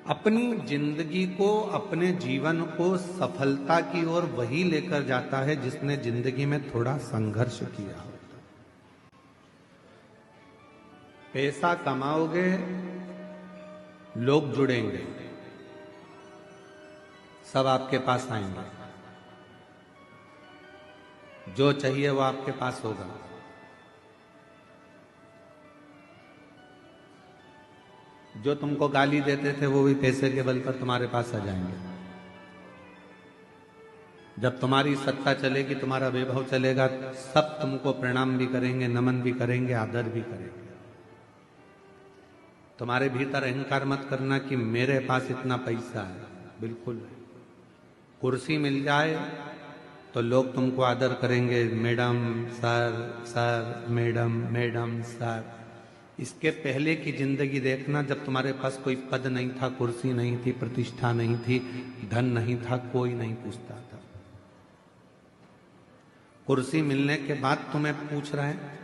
अपनी जिंदगी को, अपने जीवन को सफलता की ओर वही लेकर जाता है जिसने जिंदगी में थोड़ा संघर्ष किया हो। पैसा कमाओगे, लोग जुड़ेंगे, सब आपके पास आएंगे, जो चाहिए वो आपके पास होगा। जो तुमको गाली देते थे वो भी पैसे के बल पर तुम्हारे पास आ जाएंगे। जब तुम्हारी सत्ता चलेगी, तुम्हारा वैभव चलेगा, सब तुमको प्रणाम भी करेंगे, नमन भी करेंगे, आदर भी करेंगे। तुम्हारे भीतर अहंकार मत करना कि मेरे पास इतना पैसा है, बिल्कुल। कुर्सी मिल जाए तो लोग तुमको आदर करेंगे, madam sir, sir madam, madam sir. इसके पहले की जिंदगी देखना, जब तुम्हारे पास कोई पद नहीं था, कुर्सी नहीं थी, प्रतिष्ठा नहीं थी, धन नहीं था, कोई नहीं पूछता था। कुर्सी मिलने के बाद तुम्हें पूछ रहे हैं,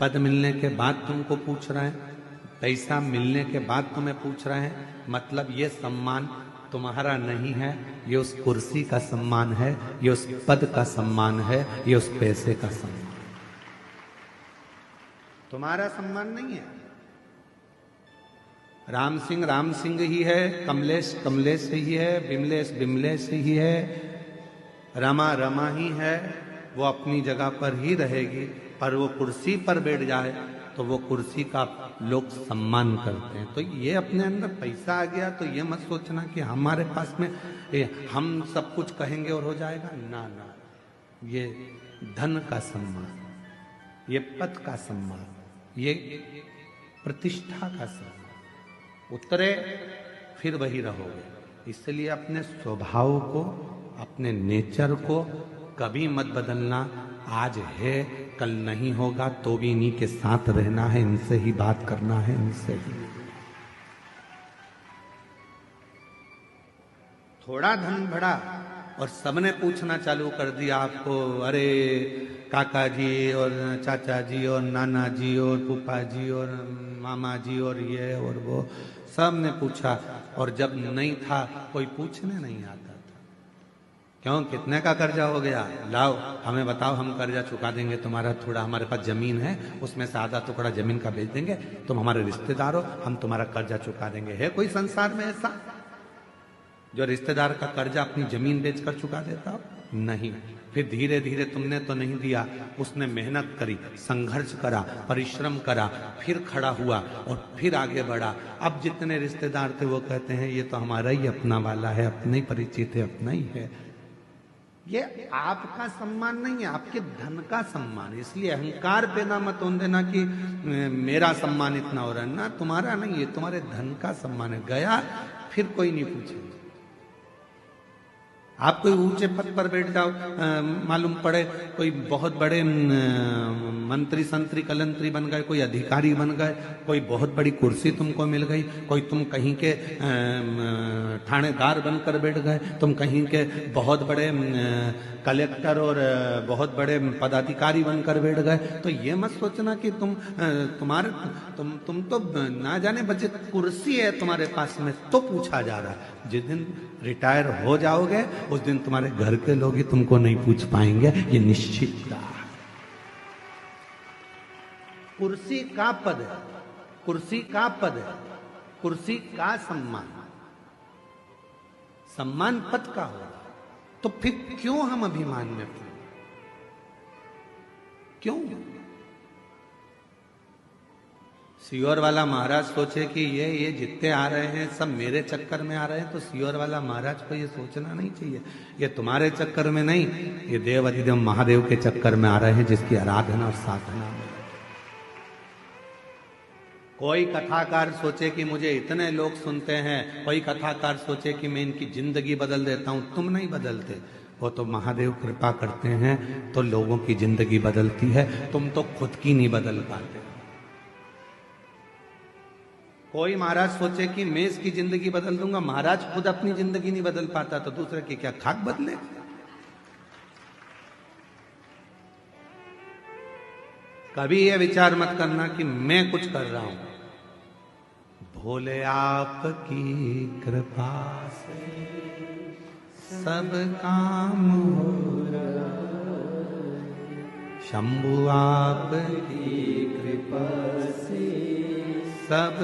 पद मिलने के बाद तुमको पूछ रहे हैं, पैसा मिलने के बाद तुम्हें पूछ रहे हैं। मतलब ये सम्मान तुम्हारा नहीं है, ये उस कुर्सी का सम्मान है, ये उस पद का सम्मान है, ये उस पैसे का सम्मान। तुम्हारा सम्मान नहीं है। राम सिंह ही है, कमलेश कमलेश ही है, बिमलेश बिमलेश ही है, रमा रमा ही है। वो अपनी जगह पर ही रहेगी, पर वो कुर्सी पर बैठ जाए तो वो कुर्सी का लोग सम्मान करते हैं। तो ये अपने अंदर पैसा आ गया तो ये मत सोचना कि हमारे पास में हम सब कुछ कहेंगे और हो जाएगा। ना ना, ये धन का सम्मान, ये पद का सम्मान, ये प्रतिष्ठा का सम्मान, उतरे फिर वही रहोगे। इसलिए अपने स्वभाव को, अपने नेचर को कभी मत बदलना। आज है, कल नहीं होगा, तो भी इन्हीं के साथ रहना है, इनसे ही बात करना है, इनसे ही। थोड़ा धन बढ़ा और सबने पूछना चालू कर दिया आपको, अरे काका जी और चाचा जी और नाना जी और फूफा जी और मामा जी और ये और वो, सब ने पूछा। और जब नहीं था कोई पूछने नहीं आता था। क्यों, कितने का कर्जा हो गया, लाओ हमें बताओ, हम कर्जा चुका देंगे तुम्हारा। थोड़ा हमारे पास जमीन है, उसमें से आधा टुकड़ा जमीन का बेच देंगे, तुम हमारे रिश्तेदार हो, हम तुम्हारा कर्जा चुका देंगे। है कोई संसार में ऐसा जो रिश्तेदार का कर्जा अपनी जमीन बेचकर चुका देता हो? नहीं। फिर धीरे धीरे तुमने तो नहीं दिया, उसने मेहनत करी, संघर्ष करा, परिश्रम करा, फिर खड़ा हुआ और फिर आगे बढ़ा। अब जितने रिश्तेदार थे वो कहते हैं ये तो हमारा ही अपना वाला है, अपने ही परिचित है, अपना ही है। ये आपका सम्मान नहीं है, आपके धन का सम्मान। इसलिए अहंकार पैदा मत होने देना कि मेरा सम्मान इतना हो रहा है। ना, तुम्हारा नहीं है, तुम्हारे धन का सम्मान है। गया फिर कोई नहीं पूछेगा। आप कोई ऊंचे पद पर बैठ जाओ, मालूम पड़े कोई बहुत बड़े मंत्री संतरी कलंतरी बन गए, कोई अधिकारी बन गए, कोई बहुत बड़ी कुर्सी तुमको मिल गई, कोई तुम कहीं के थानेदार बनकर बैठ गए, तुम कहीं के बहुत बड़े कलेक्टर और बहुत बड़े पदाधिकारी बनकर बैठ गए, तो ये मत सोचना कि तुम तो ना जाने बचे कुर्सी है तुम्हारे पास में तो पूछा जा रहा है। जिस दिन रिटायर हो जाओगे उस दिन तुम्हारे घर के लोग ही तुमको नहीं पूछ पाएंगे, ये निश्चित है। कुर्सी का पद है, कुर्सी का पद है, कुर्सी का सम्मान, सम्मान पद का हो। तो फिर क्यों हम अभिमान में पड़े? क्यों? सियोर वाला महाराज सोचे कि ये जितने आ रहे हैं सब मेरे चक्कर में आ रहे हैं, तो सियोर वाला महाराज को ये सोचना नहीं चाहिए ये तुम्हारे चक्कर में नहीं, ये देव अधिदेव महादेव के चक्कर में आ रहे हैं, जिसकी आराधना और साधना में। कोई कथाकार सोचे कि मुझे इतने लोग सुनते हैं, कोई कथाकार सोचे कि मैं इनकी जिंदगी बदल देता हूं। तुम नहीं बदलते, वो तो महादेव कृपा करते हैं तो लोगों की जिंदगी बदलती है, तुम तो खुद की नहीं बदल पाते। कोई महाराज सोचे कि मैं इसकी जिंदगी बदल दूंगा, महाराज खुद अपनी जिंदगी नहीं बदल पाता तो दूसरे की क्या खाक बदले। कभी यह विचार मत करना कि मैं कुछ कर रहा हूं। बोले आपकी कृपा से सब काम हो रहा, शंभु आपकी कृपा से सब